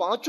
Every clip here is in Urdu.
5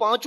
5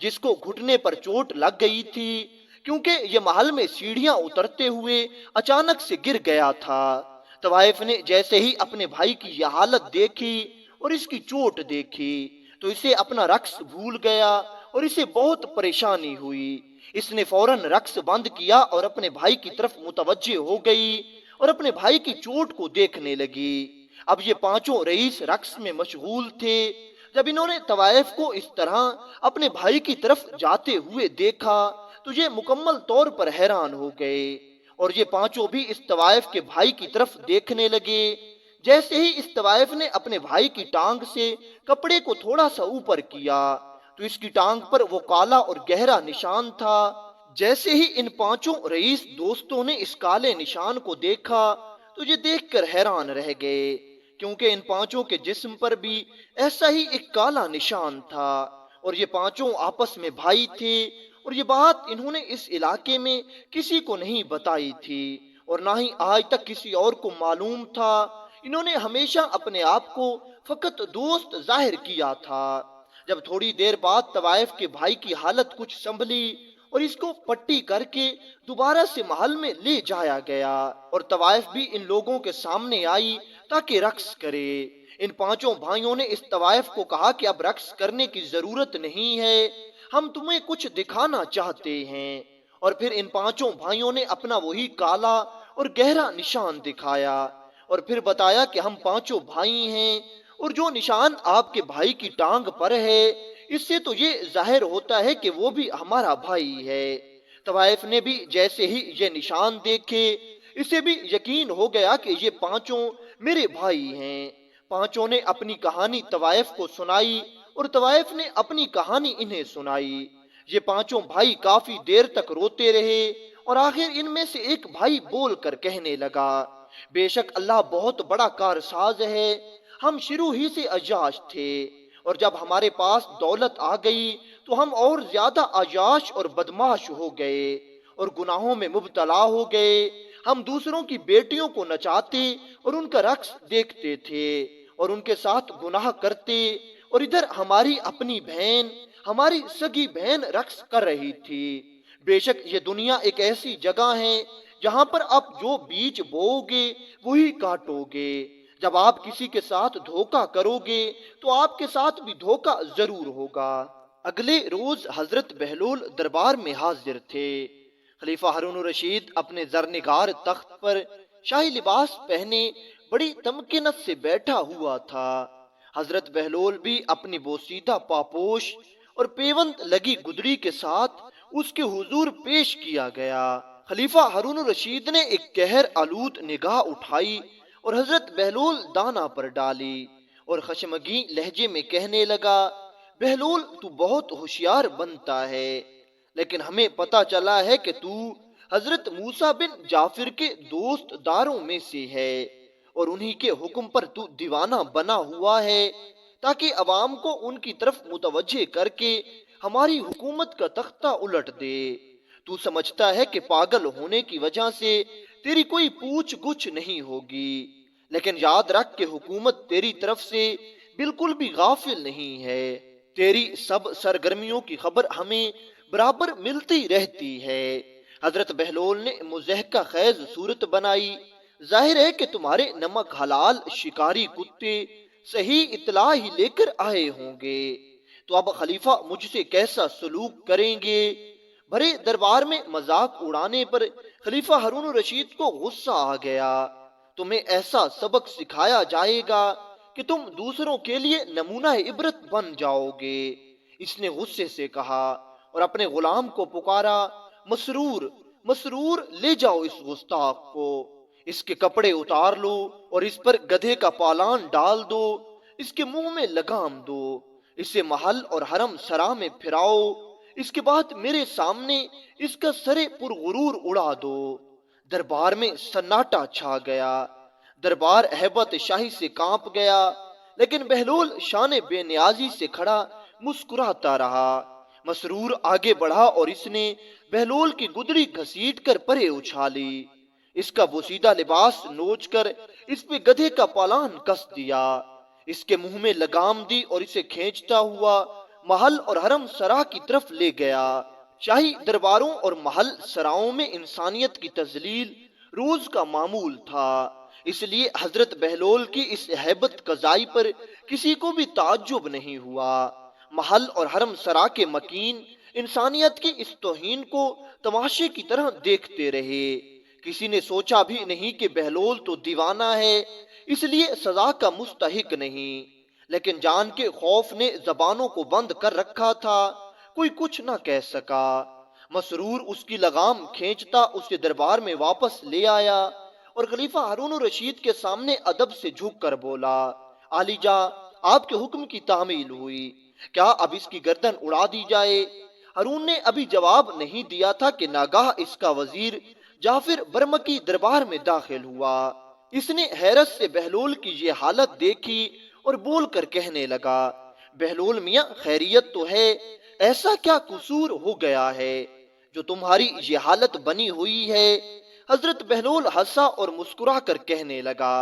جس کو گھٹنے پر چوٹ لگ گئی تھی، کیونکہ یہ محل میں سیڑھیاں اترتے ہوئے اچانک سے گر گیا تھا۔ طوائف نے جیسے ہی اپنے بھائی کی یہ حالت دیکھی اور اس کی چوٹ دیکھی تو اسے اپنا رقص بھول گیا اور اسے بہت پریشانی ہوئی۔ اس نے فوراً رقص بند کیا اور اپنے بھائی کی طرف متوجہ ہو گئی اور اپنے بھائی کی چوٹ کو دیکھنے لگی۔ اب یہ پانچوں رئیس رقص میں مشغول تھے۔ جب انہوں نے طوائف کو اس طرح اپنے بھائی کی طرف جاتے ہوئے دیکھا تو یہ مکمل طور پر حیران ہو گئے اور یہ پانچوں بھی اس طوائف کے بھائی کی طرف دیکھنے لگے۔ جیسے ہی اس طوائف نے اپنے بھائی کی ٹانگ سے کپڑے کو تھوڑا سا اوپر کیا تو اس کی ٹانگ پر وہ کالا اور گہرا نشان تھا۔ جیسے ہی ان پانچوں رئیس دوستوں نے اس کالے نشان کو دیکھا تو یہ دیکھ کر حیران رہ گئے، کیونکہ ان پانچوں کے جسم پر بھی ایسا ہی ایک کالا نشان تھا اور یہ پانچوں آپس میں بھائی تھے، اور یہ بات انہوں نے اس علاقے میں کسی کو نہیں بتائی تھی اور نہ ہی آج تک کسی اور کو معلوم تھا۔ انہوں نے ہمیشہ اپنے آپ کو فقط دوست ظاہر کیا تھا۔ جب تھوڑی دیر بعد طوائف کے بھائی کی حالت کچھ سنبھلی اور اس کو پٹی کر کے دوبارہ سے محل میں لے جایا گیا اور طوائف بھی ان لوگوں کے سامنے آئی تاکہ رقص کرے۔ ان پانچوں بھائیوں نے اس طوائف کو کہا کہ اب رقص کرنے کی ضرورت نہیں ہے، ہم تمہیں کچھ دکھانا چاہتے ہیں، اور پھر ان پانچوں بھائیوں نے اپنا وہی کالا اور گہرا نشان دکھایا اور پھر بتایا کہ ہم پانچوں بھائی ہیں، اور جو نشان آپ کے بھائی کی ٹانگ پر ہے اس سے تو یہ ظاہر ہوتا ہے کہ وہ بھی ہمارا بھائی ہے۔ طوائف نے بھی جیسے ہی یہ نشان دیکھے اسے بھی یقین ہو گیا کہ یہ پانچوں میرے بھائی ہیں۔ پانچوں نے اپنی کہانی طوائف کو سنائی اور طوائف نے اپنی کہانی انہیں سنائی۔ یہ پانچوں بھائی کافی دیر تک روتے رہے اور آخر ان میں سے ایک بھائی بول کر کہنے لگا، بے شک اللہ بہت بڑا کارساز ہے، ہم شروع ہی سے عیاش تھے اور جب ہمارے پاس دولت آ گئی تو ہم اور زیادہ عیاش اور بدماش ہو گئے اور گناہوں میں مبتلا ہو گئے۔ ہم دوسروں کی بیٹیوں کو نچاتے اور ان کا رقص دیکھتے تھے اور ان کے ساتھ گناہ کرتے، اور ادھر ہماری اپنی بہن، ہماری سگی بہن رقص کر رہی تھی۔ بے شک یہ دنیا ایک ایسی جگہ ہے جہاں پر آپ جو بیج بوؤ گے وہی کاٹو گے۔ جب آپ کسی کے ساتھ دھوکہ کرو گے تو آپ کے ساتھ بھی دھوکہ ضرور ہوگا۔ اگلے روز حضرت بہلول دربار میں حاضر تھے۔ خلیفہ ہارون الرشید اپنے زرنگار تخت پر شاہی لباس پہنے بڑی تمکنت سے بیٹھا ہوا تھا۔ حضرت بہلول بھی اپنی بوسیدہ پاپوش اور پیوند لگی گدڑی کے ساتھ اس کے حضور پیش کیا گیا۔ خلیفہ ہارون الرشید نے ایک قہر آلود نگاہ اٹھائی اور حضرت بہلول دانا پر ڈالی اور خشمگین لہجے میں کہنے لگا، بہلول تو بہت ہوشیار بنتا ہے، لیکن ہمیں پتا چلا ہے کہ تو حضرت موسیٰ بن جعفر کے دوست داروں میں سے ہے اور انہی کے حکم پر تو دیوانہ بنا ہوا ہے تاکہ عوام کو ان کی طرف متوجہ کر کے ہماری حکومت کا تختہ الٹ دے۔ تو سمجھتا ہے کہ پاگل ہونے کی وجہ سے تیری کوئی پوچھ گچھ نہیں ہوگی، لیکن یاد رکھ کہ حکومت تیری طرف سے بالکل بھی غافل نہیں ہے۔ تیری سب سرگرمیوں کی خبر ہمیں برابر ملتی رہتی ہے۔ حضرت بہلول نے مضحکہ خیز صورت بنائی، ظاہر ہے کہ تمہارے نمک حلال شکاری کتے صحیح اطلاع ہی لے کر آئے ہوں گے، تو اب خلیفہ مجھ سے کیسا سلوک کریں گے؟ بھرے دربار میں مذاق اڑانے پر خلیفہ ہارون الرشید کو غصہ آ گیا۔ تمہیں ایسا سبق سکھایا جائے گا کہ تم دوسروں کے لیے نمونہ عبرت بن جاؤ گے، اس نے غصے سے کہا اور اپنے غلام کو پکارا، مسرور مسرور لے جاؤ اس گستاخ کو، اس کے کپڑے اتار لو اور اس پر گدھے کا پالان ڈال دو، اس کے منہ میں لگام دو، اسے محل اور حرم سرا میں پھراؤ، اس کے بعد میرے سامنے اس کا سرے پرغرور اڑا دو۔ دربار میں سناٹا چھا گیا، دربار ہیبت شاہی سے کانپ گیا، لیکن بہلول شان بے نیازی سے کھڑا مسکراتا رہا۔ مسرور آگے بڑھا اور اس نے بہلول کی گدڑی گھسیٹ کر پرے اچھالی، اس کا بوسیدہ لباس نوچ کر اس پہ گدھے کا پالان کس دیا، اس کے منہ میں لگام دی اور اسے کھینچتا ہوا محل اور حرم سرا کی طرف لے گیا۔ شاہی درباروں اور محل سراؤں میں انسانیت کی تذلیل روز کا معمول تھا، اس لیے حضرت بہلول کی اس ہیبت قضائی پر کسی کو بھی تعجب نہیں ہوا۔ محل اور حرم سرا کے مکین انسانیت کی اس توہین کو تماشے کی طرح دیکھتے رہے۔ کسی نے سوچا بھی نہیں کہ بہلول تو دیوانہ ہے، اس لیے سزا کا مستحق نہیں، لیکن جان کے خوف نے زبانوں کو بند کر رکھا تھا، کوئی کچھ نہ کہہ سکا۔ مسرور اس کی لگام کھینچتا اسے دربار میں واپس لے آیا اور خلیفہ ہارون الرشید کے سامنے ادب سے جھک کر بولا، عالی جاں، آپ کے حکم کی تعمیل ہوئی، کیا اب اس کی گردن اڑا دی جائے؟ ہارون نے ابھی جواب نہیں دیا تھا کہ ناگاہ اس کا وزیر جعفر برمکی دربار میں داخل ہوا۔ اس نے حیرت سے بہلول کی یہ حالت دیکھی اور بول کر کہنے لگا، بہلول میاں، خیریت تو ہے؟ ایسا کیا قصور ہو گیا ہے جو تمہاری یہ حالت بنی ہوئی ہے؟ حضرت بہلول ہنسا اور مسکرا کر کہنے لگا،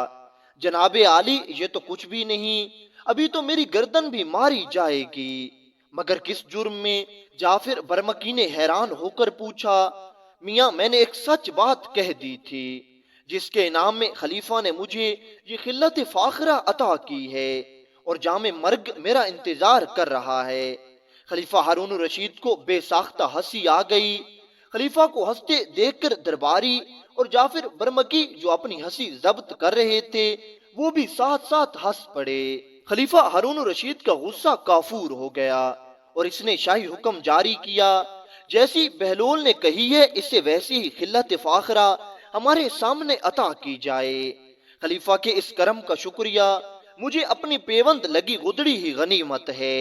جناب عالی، یہ تو کچھ بھی نہیں، ابھی تو میری گردن بھی ماری جائے گی۔ مگر کس جرم میں؟ جعفر برمکی نے حیران ہو کر پوچھا۔ میاں، میں نے ایک سچ بات کہہ دی تھی، جس کے انعام میں خلیفہ نے مجھے یہ خلت فاخرہ عطا کی ہے اور جام مرگ میرا انتظار کر رہا ہے۔ خلیفہ ہارون الرشید کو بے ساختہ ہنسی آ گئی۔ خلیفہ کو ہنستے دیکھ کر درباری اور جعفر برمکی جو اپنی ہنسی ضبط کر رہے تھے وہ بھی ساتھ ساتھ ہنس پڑے۔ خلیفہ ہارون الرشید کا غصہ کافور ہو گیا اور اس نے شاہی حکم جاری کیا، جیسی بہلول نے کہی ہے اسے ویسی ہی خلت فاخرہ ہمارے سامنے عطا کی جائے۔ خلیفہ کے اس کرم کا شکریہ، مجھے اپنی پیوند لگی گدڑی ہی غنیمت ہے،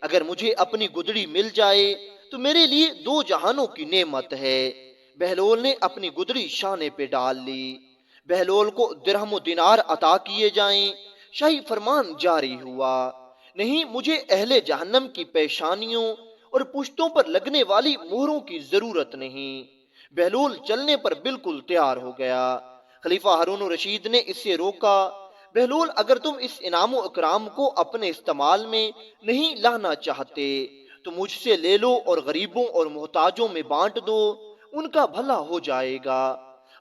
اگر مجھے اپنی گدڑی مل جائے تو میرے لیے دو جہانوں کی نعمت ہے۔ بہلول نے اپنی گدڑی شانے پہ ڈال لی۔ بہلول کو درہم و دینار عطا کیے جائیں۔ شاہی فرمان جاری ہوا، نہیں، مجھے اہل جہنم کی پیشانیوں اور پشتوں پر لگنے والی مہروں کی ضرورت نہیں۔ بہلول چلنے پر بالکل تیار ہو گیا۔ خلیفہ ہارون الرشید نے اسے روکا، بہلول، اگر تم اس انعام و اکرام کو اپنے استعمال میں نہیں لانا چاہتے تو مجھ سے لے لو اور غریبوں اور محتاجوں میں بانٹ دو، ان کا بھلا ہو جائے گا۔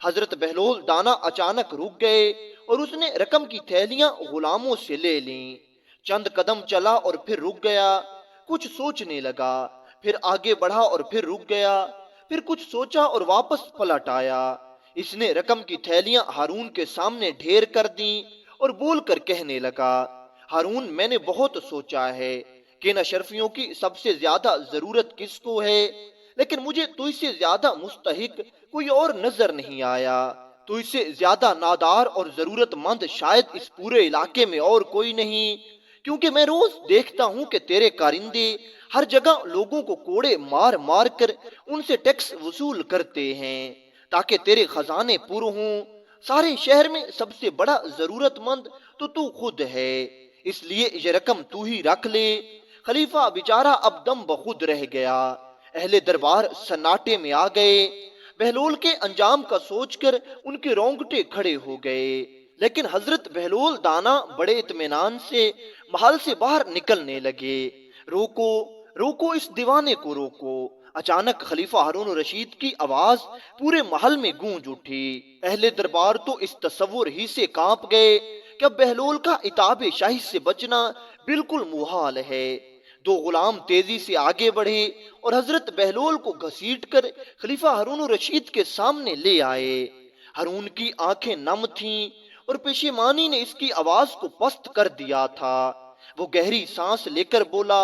حضرت بہلول دانا اچانک رک گئے اور اس نے رقم کی تھیلیاں غلاموں سے لے لیں۔ چند قدم چلا اور پھر رک گیا، کچھ سوچنے لگا، پھر آگے بڑھا اور پھر رک گیا، پھر کچھ سوچا اور واپس پلٹ آیا۔ اس نے رقم کی تھیلیاں ہارون کے سامنے ڈھیر کر دیں اور بول کر کہنے لگا، ہارون، میں نے بہت سوچا ہے کہ ان اشرفیوں کی سب سے زیادہ ضرورت کس کو ہے، لیکن مجھے تو اس سے زیادہ مستحق کوئی اور نظر نہیں آیا۔ تو اس سے زیادہ نادار اور ضرورت مند شاید اس پورے علاقے میں اور کوئی نہیں، کیونکہ میں روز دیکھتا ہوں کہ تیرے کارندے ہر جگہ لوگوں کو کوڑے مار مار کر ان سے ٹیکس وصول کرتے ہیں تاکہ تیرے خزانے پر ہوں۔ سارے شہر میں سب سے بڑا ضرورت مند تو خود ہے، اس لیے یہ رقم تو ہی رکھ لے۔ خلیفہ بیچارہ اب دم بخود رہ گیا۔ اہل دربار سناٹے میں آ گئے۔ بہلول کے انجام کا سوچ کر ان کے رونگٹے کھڑے ہو گئے، لیکن حضرت بہلول دانا بڑے اطمینان سے محل سے باہر نکلنے لگے۔ روکو، روکو، اس دیوانے کو روکو۔ اچانک خلیفہ ہارون الرشید کی آواز پورے محل میں گونج اٹھی۔ اہل دربار تو اس تصور ہی سے کانپ گئے کہ اب بہلول کا عتاب شاہی سے بچنا بالکل محال ہے۔ دو غلام تیزی سے آگے بڑھے اور حضرت بہلول کو گھسیٹ کر خلیفہ ہارون الرشید کے سامنے لے آئے۔ ہارون کی آنکھیں نم تھیں اور پشیمانی نے اس کی آواز کو پست کر دیا تھا۔ وہ گہری سانس لے کر بولا،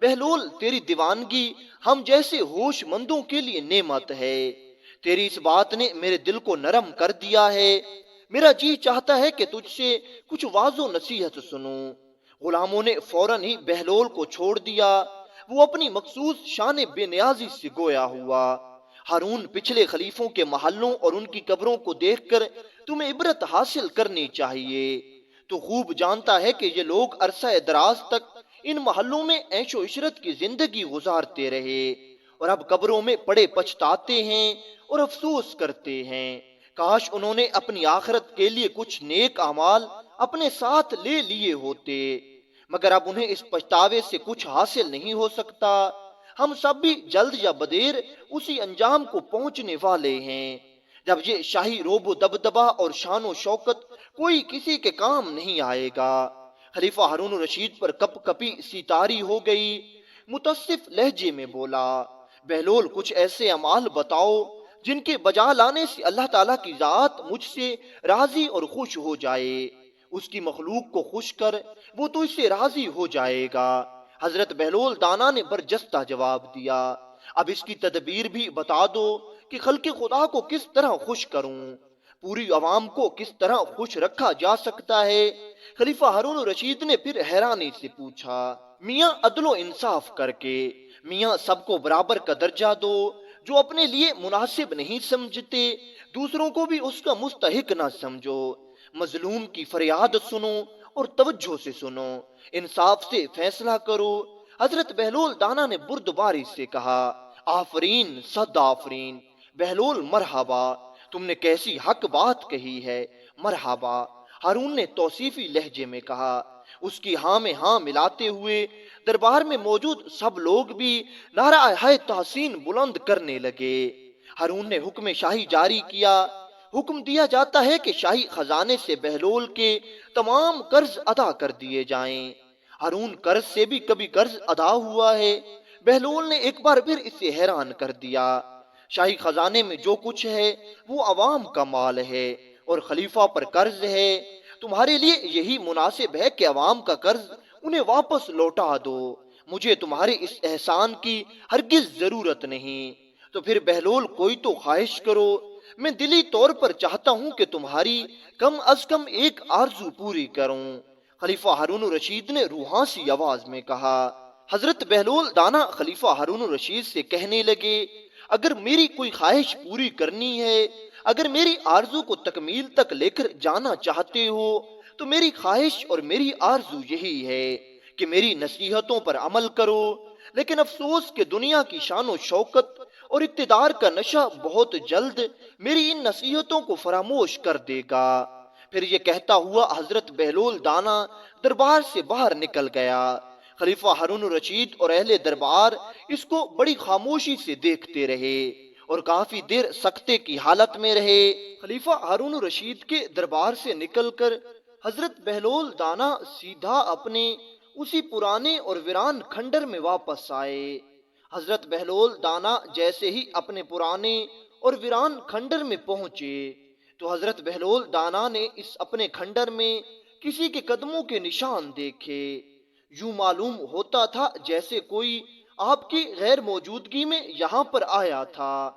بہلول، تیری دیوانگی ہم جیسے ہوش مندوں کے لیے نعمت ہے۔ تیری اس بات نے میرے دل کو نرم کر دیا ہے۔ میرا جی چاہتا ہے کہ تجھ سے کچھ واعظ و نصیحت سنوں۔ غلاموں نے فوراً ہی بہلول کو چھوڑ دیا۔ وہ اپنی مخصوص شان بے نیازی سے گویا ہوا، ہارون، پچھلے خلیفوں کے محلوں اور ان کی قبروں کو دیکھ کر تمہیں عبرت حاصل کرنی چاہیے۔ تو خوب جانتا ہے کہ یہ لوگ عرصہ دراز تک ان محلوں میں عیش و عشرت کی زندگی گزارتے رہے اور اب قبروں میں پڑے پچھتاتے ہیں اور افسوس کرتے ہیں، کاش انہوں نے اپنی آخرت کے لیے کچھ نیک اعمال اپنے ساتھ لے لیے ہوتے۔ مگر اب انہیں اس پچھتاوے سے کچھ حاصل نہیں ہو سکتا۔ ہم سب بھی جلد یا بدیر اسی انجام کو پہنچنے والے ہیں۔ جب یہ شاہی روب و دبدبہ اور شان و شوکت کوئی کسی کے کام نہیں آئے گا۔ خلیفہ ہارون الرشید پر کپ کپی سی طاری ہو گئی۔ متصف لہجے میں بولا، بہلول کچھ ایسے اعمال بتاؤ جن کے بجا لانے سے اللہ تعالیٰ کی ذات مجھ سے راضی اور خوش ہو جائے۔ اس کی مخلوق کو خوش کر، وہ تو اس سے راضی ہو جائے گا۔ حضرت بہلول دانا نے برجستہ جواب دیا، اب اس کی تدبیر بھی بتا دو کہ خلق خدا کو کس طرح خوش کروں، پوری عوام کو کس طرح خوش رکھا جا سکتا ہے۔ خلیفہ ہارون الرشید نے پھر حیرانی سے پوچھا، میاں عدل و انصاف کر کے میاں سب کو برابر کا درجہ دو، جو اپنے لیے مناسب نہیں سمجھتے دوسروں کو بھی اس کا مستحق نہ سمجھو، مظلوم کی فریاد سنو اور توجہ سے سنو، انصاف سے فیصلہ کرو۔ حضرت بہلول دانا نے بردباری سے کہا، آفرین صد آفرین، بہلول مرحبا، تم نے کیسی حق بات کہی ہے، مرحبا۔ ہارون نے توصیفی لہجے میں کہا۔ اس کی ہاں میں ہاں ملاتے ہوئے دربار میں موجود سب لوگ بھی نعرہ ہائے تحسین بلند کرنے لگے۔ ہارون نے حکم شاہی جاری کیا۔ حکم دیا جاتا ہے کہ شاہی خزانے سے بہلول کے تمام قرض ادا کر دیے جائیں۔ ہارون قرض سے بھی کبھی قرض ادا ہوا ہے؟ بہلول نے ایک بار پھر اسے حیران کر دیا۔ شاہی خزانے میں جو کچھ ہے وہ عوام کا مال ہے اور خلیفہ پر قرض ہے۔ تمہارے لیے یہی مناسب ہے کہ عوام کا قرض انہیں واپس لوٹا دو۔ مجھے تمہارے اس احسان کی ہرگز ضرورت نہیں۔ تو پھر بہلول کوئی تو خواہش کرو، میں دلی طور پر چاہتا ہوں کہ تمہاری کم از کم ایک آرزو پوری کروں۔ خلیفہ ہارون الرشید نے روحاسی آواز میں کہا۔ حضرت بہلول دانا خلیفہ ہارون الرشید سے کہنے لگے، اگر میری کوئی خواہش پوری کرنی ہے، اگر میری آرزو کو تکمیل تک لے کر جانا چاہتے ہو، تو میری خواہش اور میری آرزو یہی ہے کہ میری نصیحتوں پر عمل کرو۔ لیکن افسوس کہ دنیا کی شان و شوکت اور اقتدار کا نشہ بہت جلد میری ان نصیحتوں کو فراموش کر دے گا۔ پھر یہ کہتا ہوا حضرت بہلول دانا دربار سے باہر نکل گیا۔ خلیفہ ہارون الرشید اور اہل دربار اس کو بڑی خاموشی سے دیکھتے رہے اور کافی دیر سکتے کی حالت میں رہے۔ خلیفہ ہارون الرشید کے دربار سے نکل کر حضرت بہلول دانا سیدھا اپنے اسی پرانے اور ویران کھنڈر میں واپس آئے۔ حضرت بہلول دانا جیسے ہی اپنے پرانے اور ویران کھنڈر میں پہنچے تو حضرت بہلول دانا نے اس اپنے کھنڈر میں کسی کے قدموں کے نشان دیکھے۔ یوں معلوم ہوتا تھا جیسے کوئی آپ کی غیر موجودگی میں یہاں پر آیا تھا۔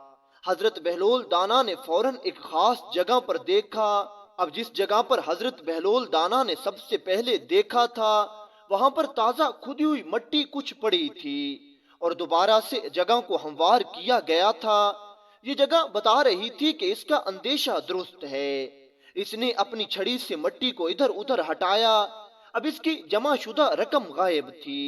حضرت بہلول دانا نے فوراً ایک خاص جگہ پر دیکھا۔ اب جس جگہ پر حضرت بہلول دانا نے سب سے پہلے دیکھا تھا وہاں پر تازہ کھدی ہوئی مٹی کچھ پڑی تھی اور دوبارہ سے جگہ کو ہموار کیا گیا تھا۔ یہ جگہ بتا رہی تھی کہ اس کا اندیشہ درست ہے۔ اس نے اپنی چھڑی سے مٹی کو ادھر ادھر ہٹایا۔ اب اس کی جمع شدہ رقم غائب تھی۔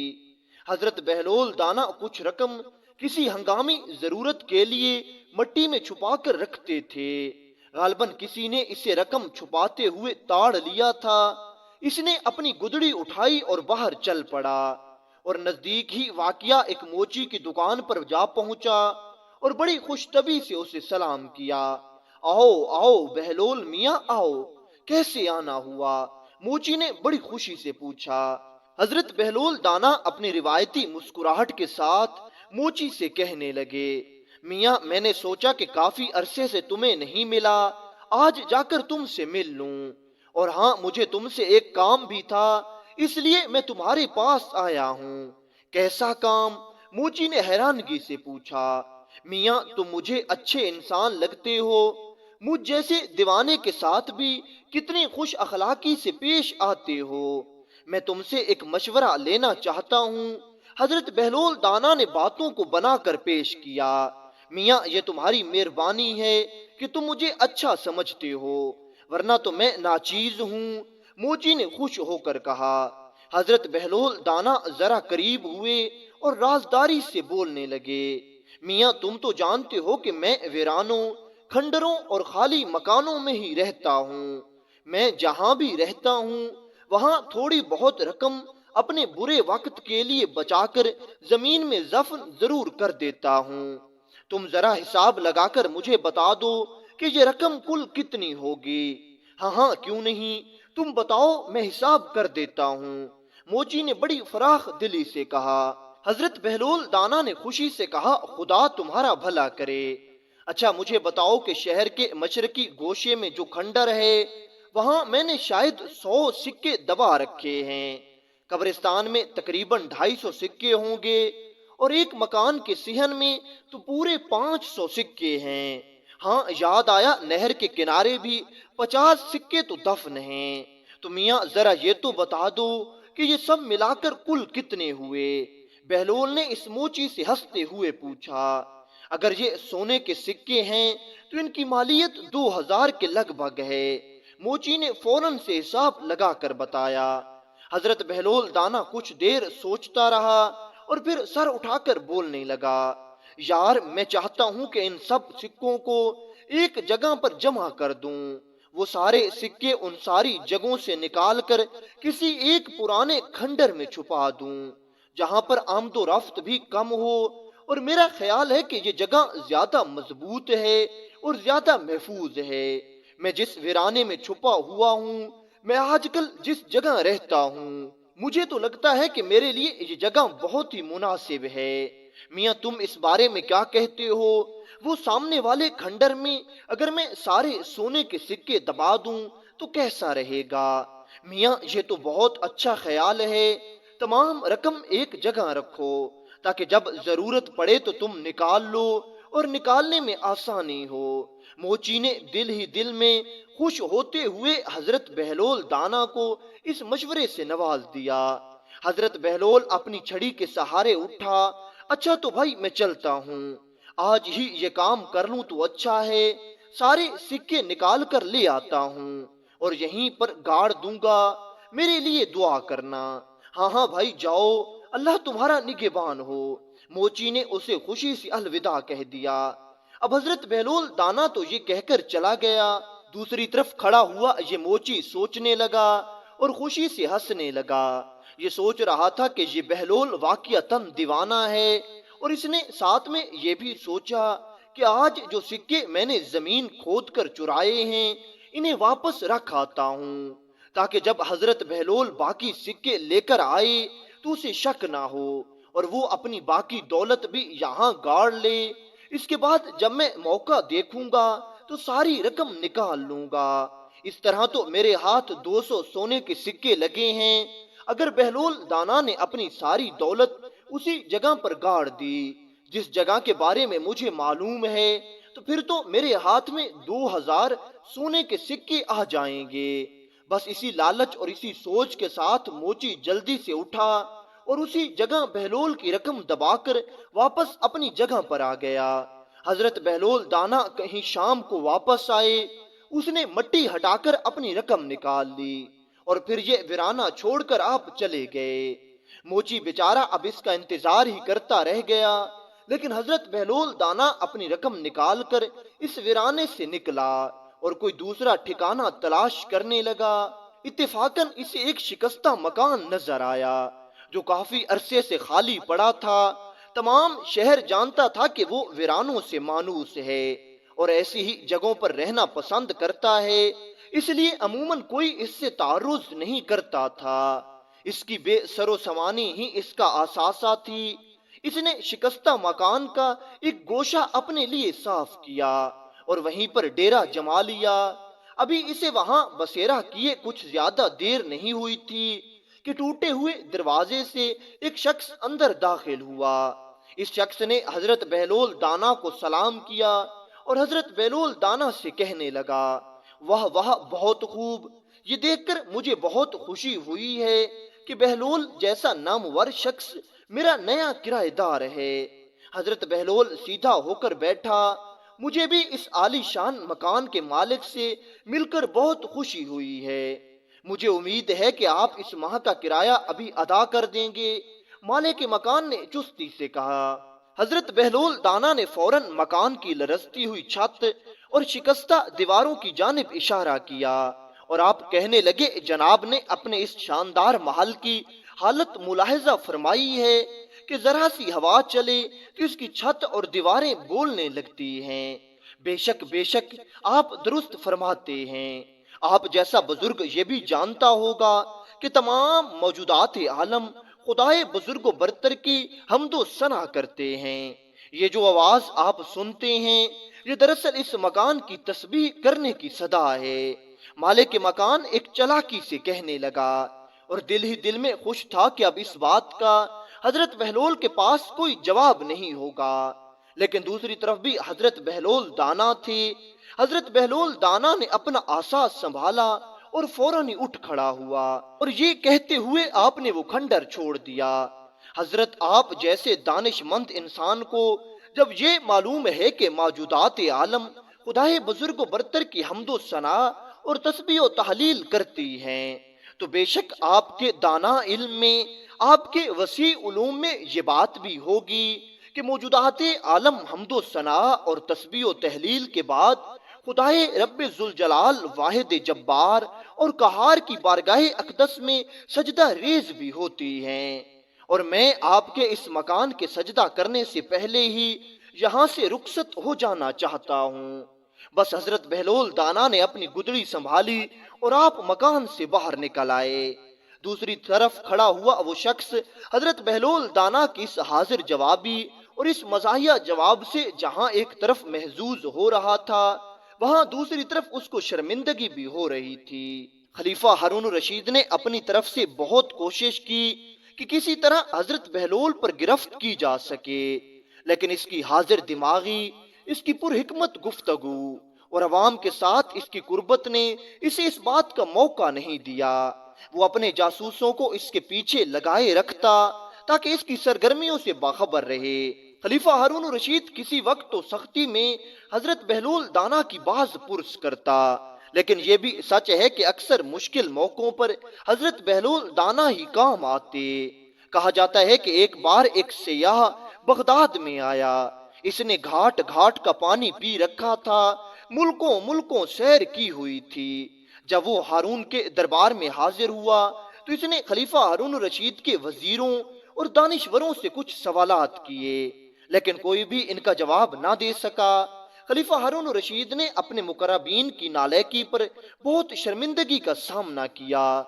حضرت بہلول دانا کچھ رقم کسی ہنگامی ضرورت کے لیے مٹی میں چھپا کر رکھتے تھے۔ غالباً کسی نے اسے رقم چھپاتے ہوئے تاڑ لیا تھا۔ اس نے اپنی گدڑی اٹھائی اور باہر چل پڑا اور نزدیک ہی واقعہ ایک موچی کی دکان پر جا پہنچا اور بڑی خوش طبعی سے اسے سلام کیا۔ آؤ آؤ بہلول میاں آؤ، کیسے آنا ہوا؟ موچی نے بڑی خوشی سے پوچھا۔ حضرت بہلول دانا اپنی روایتی مسکراہٹ کے ساتھ موچی سے کہنے لگے، میاں میں نے سوچا کہ کافی عرصے سے تمہیں نہیں ملا، آج جا کر تم سے مل لوں، اور ہاں مجھے تم سے ایک کام بھی تھا، اس لیے میں تمہارے پاس آیا ہوں۔ کیسا کام؟ موچی نے حیرانگی سے پوچھا۔ میاں تم مجھے اچھے انسان لگتے ہو، مجھ جیسے دیوانے کے ساتھ بھی کتنی خوش اخلاقی سے پیش آتے ہو، میں تم سے ایک مشورہ لینا چاہتا ہوں۔ حضرت بہلول دانا نے باتوں کو بنا کر پیش کیا، میاں یہ تمہاری مہربانی ہے کہ تم مجھے اچھا سمجھتے ہو، ورنہ تو میں ناچیز ہوں، موچی نے خوش ہو کر کہا۔ حضرت بہلول دانا ذرا قریب ہوئے اور رازداری سے بولنے لگے، میاں تم تو جانتے ہو کہ میں ویرانوں، کھنڈروں اور خالی مکانوں میں ہی رہتا ہوں، میں جہاں بھی رہتا ہوں وہاں تھوڑی بہت رقم اپنے برے وقت کے لیے بچا کر زمین میں دفن ضرور کر دیتا ہوں۔ تم ذرا حساب لگا کر مجھے بتا دو کہ یہ رقم کل کتنی ہوگی۔ ہاں ہاں کیوں نہیں، تم بتاؤ، میں حساب کر دیتا ہوں، موچی نے بڑی فراخ دلی سے کہا۔ حضرت بہلول دانا نے خوشی سے کہا، خدا تمہارا بھلا کرے۔ اچھا مجھے بتاؤ کہ شہر کے مشرقی گوشے میں جو کھنڈر ہے، وہاں میں نے شاید 100 سکے دبا رکھے ہیں۔ قبرستان میں تقریباً 250 سکے ہوں گے، اور ایک مکان کے صحن میں تو پورے 500 سکے ہیں۔ ہاں یاد آیا، نہر کے کنارے بھی 50 سکے تو دفن ہیں۔ تو میاں ذرا یہ تو بتا دو کہ یہ سب ملا کر کل کتنے ہوئے؟ بہلول نے اس موچی سے ہنستے ہوئے پوچھا۔ اگر یہ سونے کے سکے ہیں تو ان کی مالیت 2000 کے لگ بھگ ہے، موچی نے فوراً سے حساب لگا کر بتایا۔ حضرت بہلول دانا کچھ دیر سوچتا رہا اور پھر سر اٹھا کر بولنے لگا، یار میں چاہتا ہوں کہ ان سب سکوں کو ایک جگہ پر جمع کر دوں، وہ سارے سکے ان ساری جگہوں سے نکال کر کسی ایک پرانے کھنڈر میں چھپا دوں جہاں پر آمد و رفت بھی کم ہو، اور میرا خیال ہے کہ یہ جگہ زیادہ مضبوط ہے اور زیادہ محفوظ ہے۔ میں جس ویرانے میں چھپا ہوا ہوں، میں آج کل جس جگہ رہتا ہوں، مجھے تو لگتا ہے کہ میرے لیے یہ جگہ بہت ہی مناسب ہے۔ میاں تم اس بارے میں کیا کہتے ہو؟ وہ سامنے والے کھنڈر میں اگر میں سارے سونے کے سکے دبا دوں تو کیسا رہے گا؟ میاں یہ تو بہت اچھا خیال ہے، تمام رقم ایک جگہ رکھو تاکہ جب ضرورت پڑے تو تم نکال لو اور نکالنے میں آسانی ہو۔ موچی نے دل ہی دل میں خوش ہوتے ہوئے حضرت بہلول دانا کو اس مشورے سے نواز دیا۔ حضرت بہلول اپنی چھڑی کے سہارے اٹھا، اچھا تو بھائی میں چلتا ہوں، آج ہی یہ کام کر لوں تو اچھا ہے، سارے سکے نکال کر لے آتا ہوں اور یہیں پر گاڑ دوں گا، میرے لیے دعا کرنا۔ ہاں ہاں بھائی جاؤ، اللہ تمہارا نگہبان ہو، موچی نے اسے خوشی سے الوداع کہہ دیا۔ اب حضرت بہلول دانا تو یہ کہہ کر چلا گیا، دوسری طرف کھڑا ہوا یہ موچی سوچنے لگا اور خوشی سے ہنسنے لگا۔ یہ سوچ رہا تھا کہ یہ بہلول واقعتاً دیوانہ ہے، اور اس نے ساتھ میں یہ بھی سوچا کہ آج جو سکے میں نے زمین کھود کر چرائے ہیں انہیں واپس رکھ آتا ہوں تاکہ جب حضرت بہلول باقی سکے لے کر آئے تو اسے شک نہ ہو اور وہ اپنی باقی دولت بھی یہاں گاڑ لے۔ اس کے بعد جب میں موقع دیکھوں گا تو ساری رقم نکال لوں گا۔ اس طرح تو میرے ہاتھ 200 سونے کے سکے لگے ہیں۔ اگر بہلول دانا نے اپنی ساری دولت اسی جگہ پر گاڑ دی جس جگہ کے بارے میں مجھے معلوم ہے، تو پھر تو میرے ہاتھ میں 2000 سونے کے سکے آ جائیں گے۔ بس اسی لالچ اور اسی سوچ کے ساتھ موچی جلدی سے اٹھا اور اسی جگہ بہلول کی رقم دبا کر واپس اپنی جگہ پر آ گیا۔ حضرت بہلول دانا کہیں شام کو واپس آئے، اس نے مٹی ہٹا کر اپنی رقم نکال لی اور پھر یہ ویرانہ چھوڑ کر آپ چلے گئے۔ موچی بیچارہ اب اس کا انتظار ہی کرتا رہ گیا، لیکن حضرت بہلول دانا اپنی رقم نکال کر اس ویرانے سے نکلا اور کوئی دوسرا ٹھکانہ تلاش کرنے لگا۔ اتفاقاً اسے ایک شکستہ مکان نظر آیا جو کافی عرصے سے خالی پڑا تھا۔ تمام شہر جانتا تھا کہ وہ ویرانوں سے مانوس ہے اور ایسی ہی جگہوں پر رہنا پسند کرتا ہے، اس لیے عموماً کوئی اس سے تعرض نہیں کرتا تھا۔ اس کی بے سر و سامانی ہی اس کا اثاثہ تھی۔ اس نے شکستہ مکان کا ایک گوشہ اپنے لیے صاف کیا اور وہیں پر ڈیرا جما لیا۔ ابھی اسے وہاں بسیرا کیے کچھ زیادہ دیر نہیں ہوئی تھی کہ ٹوٹے ہوئے دروازے سے ایک شخص اندر داخل ہوا۔ اس شخص نے حضرت بہلول دانا کو سلام کیا اور حضرت بہلول دانا سے کہنے لگا، واہ واہ بہت خوب، یہ دیکھ کر مجھے بہت خوشی ہوئی ہے کہ بہلول جیسا نامور شخص میرا نیا کرایہ دار ہے۔ حضرت بہلول سیدھا ہو کر بیٹھا، مجھے بھی اس عالی شان مکان کے مالک سے مل کر بہت خوشی ہوئی ہے، مجھے امید ہے کہ آپ اس ماہ کا کرایہ ابھی ادا کر دیں گے، مالک مکان نے چستی سے کہا۔ حضرت بہلول دانا نے فوراً مکان کی لرزتی ہوئی چھت اور شکستہ دیواروں کی جانب اشارہ کیا اور آپ کہنے لگے، جناب نے اپنے اس شاندار محل کی حالت ملاحظہ فرمائی ہے کہ ذرا سی ہوا چلے تو اس کی چھت اور دیواریں بولنے لگتی ہیں۔ بے شک آپ درست فرماتے ہیں۔ آپ جیسا بزرگ یہ بھی جانتا ہوگا کہ تمام موجودات عالم خدائے بزرگ و برتر کی حمد و ثنا کرتے ہیں۔ یہ جو آواز آپ سنتے ہیں یہ دراصل اس مکان کی تسبیح کرنے کی صدا ہے۔ مالک مکان ایک چلاکی سے کہنے لگا اور دل ہی دل میں خوش تھا کہ اب اس بات کا حضرت بہلول کے پاس کوئی جواب نہیں ہوگا۔ لیکن دوسری طرف بھی حضرت بہلول دانا تھے۔ حضرت بہلول دانا نے اپنا عصا سنبھالا اور فوراً ہی اٹھ کھڑا ہوا اور یہ کہتے ہوئے آپ نے وہ کھنڈر چھوڑ دیا۔ حضرت آپ جیسے دانش مند انسان کو جب یہ معلوم ہے کہ موجودات عالم خدائے بزرگ و برتر کی حمد و ثنا اور تسبیح و تحلیل کرتی ہیں تو بے شک آپ کے دانا علم میں، آپ کے وسیع علوم میں یہ بات بھی ہوگی کہ موجودات عالم حمد و ثنا اور تسبیح و تحلیل کے بعد خدائے رب ذوالجلال واحد جبار اور قہار کی بارگاہ اقدس میں سجدہ ریز بھی ہوتی ہیں۔ اور میں آپ کے اس مکان کے سجدہ کرنے سے پہلے ہی یہاں سے رخصت ہو جانا چاہتا ہوں۔ بس حضرت بہلول دانا نے اپنی گدڑی سنبھالی اور آپ مکان سے باہر نکل آئے۔ دوسری طرف کھڑا ہوا وہ شخص حضرت بہلول دانا کی اس حاضر جوابی اور اس مزاحیہ جواب سے جہاں ایک طرف محظوظ ہو رہا تھا وہاں دوسری طرف اس کو شرمندگی بھی ہو رہی تھی۔ خلیفہ ہارون الرشید نے اپنی طرف سے بہت کوشش کی کہ کسی طرح حضرت بہلول پر گرفت کی جا سکے، لیکن اس کی حاضر دماغی، اس کی پر حکمت گفتگو اور عوام کے ساتھ اس کی قربت نے اسے اس بات کا موقع نہیں دیا۔ وہ اپنے جاسوسوں کو اس کے پیچھے لگائے رکھتا تاکہ اس کی سرگرمیوں سے باخبر رہے۔ خلیفہ ہارون الرشید کسی وقت تو سختی میں حضرت بہلول دانا کی باز پرس کرتا، لیکن یہ بھی سچ ہے کہ اکثر مشکل موقعوں پر حضرت بہلول دانا ہی کام آتے۔ کہا جاتا ہے کہ ایک بار ایک سیاح بغداد میں آیا۔ اس نے گھاٹ گھاٹ کا پانی پی رکھا تھا، ملکوں سیر کی ہوئی تھی۔ جب وہ ہارون کے دربار میں حاضر ہوا تو اس نے خلیفہ ہارون الرشید کے وزیروں اور دانشوروں سے کچھ سوالات کیے، لیکن کوئی بھی ان کا جواب نہ دے سکا۔ خلیفہ ہارون الرشید نے اپنے مقربین کی نالائکی پر بہت شرمندگی کا سامنا کیا۔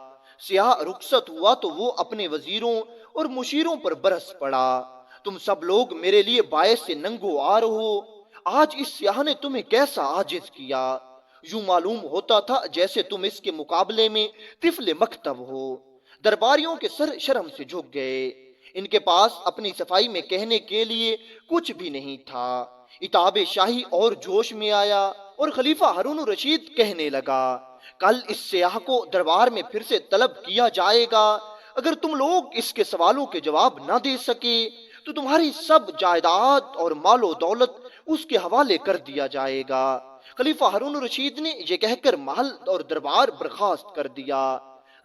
سیاح رخصت ہوا تو وہ اپنے وزیروں اور مشیروں پر برس پڑا۔ تم سب لوگ میرے لیے باعث سے ننگو آر ہو، آج اس سیاح نے تمہیں کیسا عاجز کیا؟ یوں معلوم ہوتا تھا جیسے تم اس کے مقابلے میں طفل مکتب ہو۔ درباریوں کے سر شرم سے جھک گئے۔ ان کے پاس اپنی صفائی میں کہنے کے لیے کچھ بھی نہیں تھا۔ اتاب شاہی اور جوش میں آیا اور خلیفہ ہارون الرشید کہنے لگا، کل اس سیاح کو دربار میں پھر سے طلب کیا جائے گا۔ اگر تم لوگ اس کے سوالوں کے جواب نہ دے سکے تو تمہاری سب جائیداد اور مال و دولت اس کے حوالے کر دیا جائے گا۔ خلیفہ ہارون الرشید نے یہ کہہ کر محل اور دربار برخاست کر دیا۔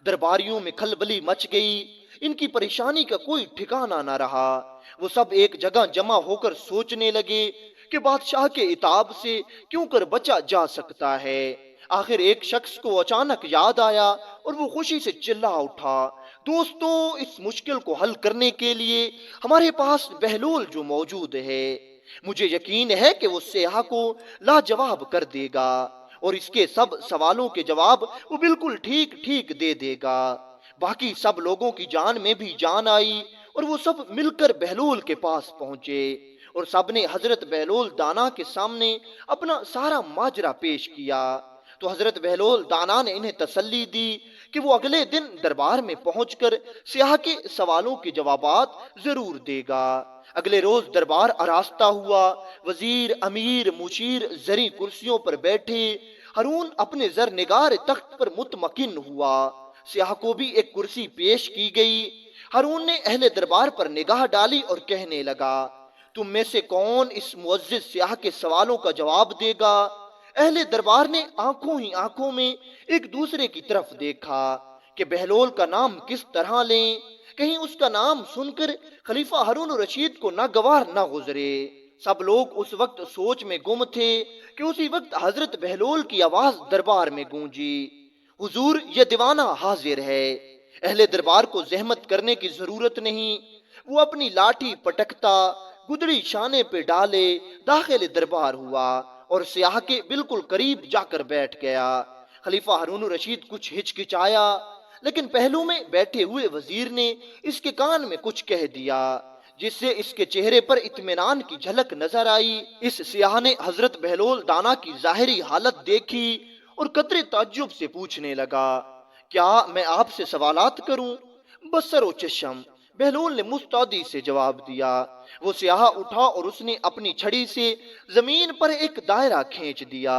درباریوں میں کھلبلی مچ گئی، ان کی پریشانی کا کوئی ٹھکانہ نہ رہا۔ وہ سب ایک جگہ جمع ہو کر سوچنے لگے کہ بادشاہ کے عتاب سے کیوں کر بچا جا سکتا ہے۔ آخر ایک شخص کو اچانک یاد آیا اور وہ خوشی سے چلا اٹھا، دوستو، اس مشکل کو حل کرنے کے لیے ہمارے پاس بہلول جو موجود ہے، مجھے یقین ہے کہ وہ سیاح کو لاجواب کر دے گا اور اس کے سب سوالوں کے جواب وہ بالکل ٹھیک دے دے گا۔ باقی سب لوگوں کی جان میں بھی جان آئی اور وہ سب مل کر بہلول کے پاس پہنچے اور سب نے حضرت بہلول دانا کے سامنے اپنا سارا ماجرا پیش کیا۔ تو حضرت بہلول دانا نے انہیں تسلی دی کہ وہ اگلے دن دربار میں پہنچ کر سیاح کے سوالوں کے جوابات ضرور دے گا۔ اگلے روز دربار آراستہ ہوا۔ وزیر، امیر، مشیر زرعی کرسیوں پر بیٹھے۔ ہارون اپنے زرنگار تخت پر مطمئن ہوا۔ سیاح کو بھی ایک کرسی پیش کی گئی۔ ہارون نے اہل دربار پر نگاہ ڈالی اور کہنے لگا، تم میں سے کون اس معزز سیاح کے سوالوں کا جواب دے گا؟ اہل دربار نے آنکھوں ہی آنکھوں میں ایک دوسرے کی طرف دیکھا کہ بہلول کا نام کس طرح لیں، کہیں اس کا نام سن کر خلیفہ ہارون الرشید کو ناگوار نہ گزرے۔ سب لوگ اس وقت سوچ میں گم تھے کہ اسی وقت حضرت بہلول کی آواز دربار میں گونجی، حضور، یہ دیوانہ حاضر ہے۔ اہل دربار کو زحمت کرنے کی ضرورت نہیں، وہ اپنی لاٹھی پٹکتا، گدڑی شانے پہ ڈالے داخل دربار ہوا اور سیاح کے بالکل قریب جا کر بیٹھ گیا۔ خلیفہ ہارون الرشید کچھ ہچکچایا، لیکن پہلو میں بیٹھے ہوئے وزیر نے اس کے کان میں کچھ کہہ دیا جس سے اس کے چہرے پر اطمینان کی جھلک نظر آئی۔ اس سیاح نے حضرت بہلول دانا کی ظاہری حالت دیکھی اور قطرے تعجب سے پوچھنے لگا، کیا میں آپ سے سوالات کروں؟ بسر و چشم، بہلول نے مستعدی سے جواب دیا۔ وہ سیاح اٹھا اور اس نے اپنی چھڑی سے زمین پر ایک دائرہ کھینچ دیا۔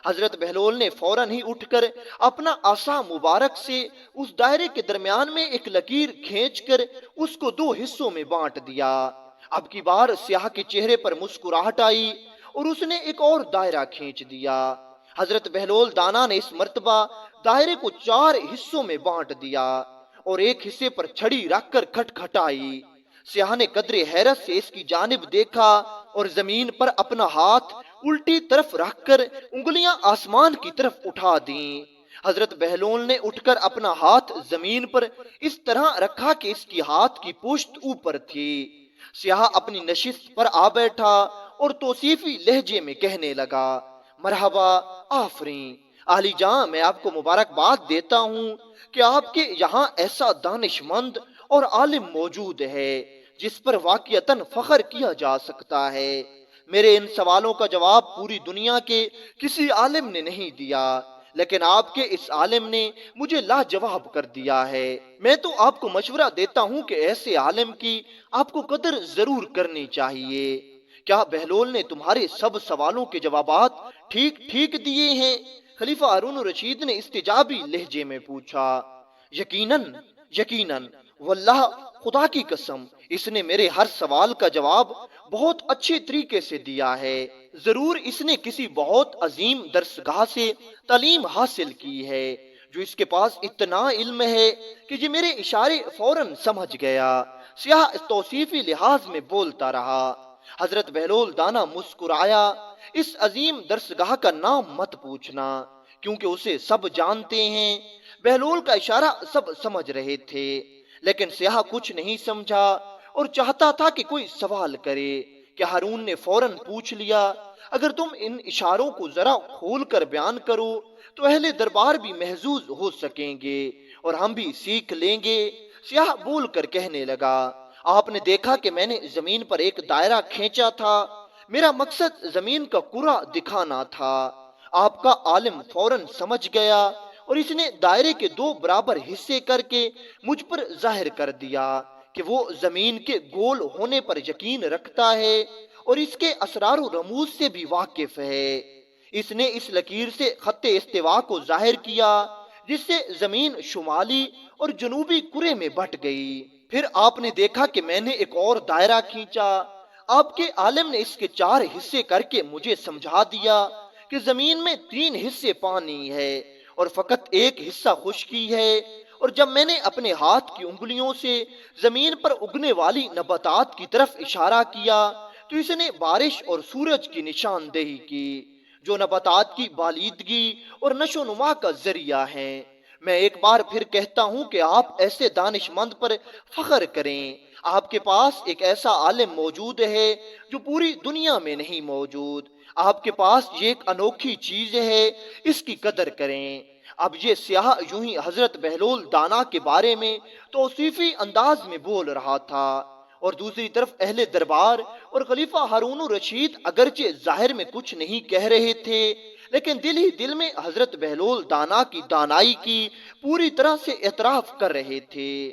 حضرت بہلول نے فوراً ہی اٹھ کر اپنا عصا مبارک سے اس دائرے کے درمیان میں ایک لکیر کھینچ کر اس کو دو حصوں میں بانٹ دیا۔ اب کی بار سیاح کے چہرے پر مسکراہٹ آئی اور اس نے ایک اور دائرہ کھینچ دیا۔ حضرت بہلول دانا نے اس مرتبہ دائرے کو 4 حصوں میں بانٹ دیا اور ایک حصے پر چھڑی رکھ کر کھٹکھٹائی۔ سیاح نے قدرے حیرت سے اس کی جانب دیکھا اور زمین پر اپنا ہاتھ الٹی طرف رکھ کر انگلیاں آسمان کی طرف اٹھا دیں۔ حضرت بہلول نے اٹھ کر اپنا ہاتھ زمین پر اس طرح رکھا کہ اس کی ہاتھ کی پشت اوپر تھی۔ سیاح اپنی نشست پر آ بیٹھا اور توصیفی لہجے میں کہنے لگا، مرحبا، آفرین، عالی جاں، میں آپ کو مبارکباد دیتا ہوں کہ آپ کے یہاں ایسا دانش مند اور عالم موجود ہے جس پر واقعتاً فخر کیا جا سکتا ہے۔ میرے ان سوالوں کا جواب پوری دنیا کے کسی عالم نے نہیں دیا، لیکن آپ کے اس عالم نے مجھے لاجواب کر دیا ہے۔ میں تو آپ کو مشورہ دیتا ہوں کہ ایسے عالم کی آپ کو قدر ضرور کرنی چاہیے۔ کیا بہلول نے تمہارے سب سوالوں کے جوابات ٹھیک ٹھیک دیے ہیں؟ خلیفہ ہارون الرشید نے استجابی لہجے میں پوچھا۔ یقیناً، یقیناً، واللہ، خدا کی قسم، اس نے میرے ہر سوال کا جواب بہت اچھے طریقے سے دیا ہے۔ ضرور اس نے کسی بہت عظیم درسگاہ سے تعلیم حاصل کی ہے جو اس کے پاس اتنا علم ہے کہ یہ میرے اشارے فوراً سمجھ گیا۔ سیاح توصیفی لحاظ میں بولتا رہا۔ حضرت بہلول دانا مسکرایا۔ اس عظیم درسگاہ کا نام مت پوچھنا کیونکہ اسے سب جانتے ہیں۔ بہلول کا اشارہ سب سمجھ رہے تھے، لیکن سیاح کچھ نہیں سمجھا اور چاہتا تھا کہ کوئی سوال کرے کہ ہارون نے فوراً پوچھ لیا، اگر تم ان اشاروں کو ذرا کھول کر بیان کرو تو اہل دربار بھی محظوظ ہو سکیں گے اور ہم بھی سیکھ لیں گے۔ سیاح بول کر کہنے لگا، آپ نے دیکھا کہ میں نے زمین پر ایک دائرہ کھینچا تھا، میرا مقصد زمین کا کرہ دکھانا تھا۔ آپ کا عالم فوراً سمجھ گیا اور اس نے دائرے کے 2 برابر حصے کر کے مجھ پر ظاہر کر دیا کہ وہ زمین کے گول ہونے پر یقین رکھتا ہے اور اس کے اسرار و رموز سے بھی واقف ہے۔ اس نے اس لکیر سے خط استوا کو ظاہر کیا جس سے زمین شمالی اور جنوبی کرے میں بٹ گئی۔ پھر آپ نے دیکھا کہ میں نے ایک اور دائرہ کھینچا۔ آپ کے عالم نے اس کے 4 حصے کر کے مجھے سمجھا دیا کہ زمین میں 3 حصے پانی ہے اور فقط 1 حصہ خشکی ہے، اور جب میں نے اپنے ہاتھ کی انگلیوں سے زمین پر اگنے والی نباتات کی طرف اشارہ کیا تو اس نے بارش اور سورج کی نشاندہی کی جو نباتات کی بالیدگی اور نشو و نما کا ذریعہ ہیں۔ میں ایک بار پھر کہتا ہوں کہ آپ ایسے دانش مند پر فخر کریں۔ آپ کے پاس ایک ایسا عالم موجود ہے جو پوری دنیا میں نہیں موجود۔ آپ کے پاس یہ ایک انوکھی چیز ہے، اس کی قدر کریں۔ اب یہ سیاح یوں ہی حضرت بہلول دانا کے بارے میں توصیفی انداز میں بول رہا تھا اور دوسری طرف اہل دربار اور خلیفہ ہارون الرشید اگرچہ ظاہر میں کچھ نہیں کہہ رہے تھے لیکن دل ہی دل میں حضرت بہلول دانا کی دانائی کی پوری طرح سے اعتراف کر رہے تھے۔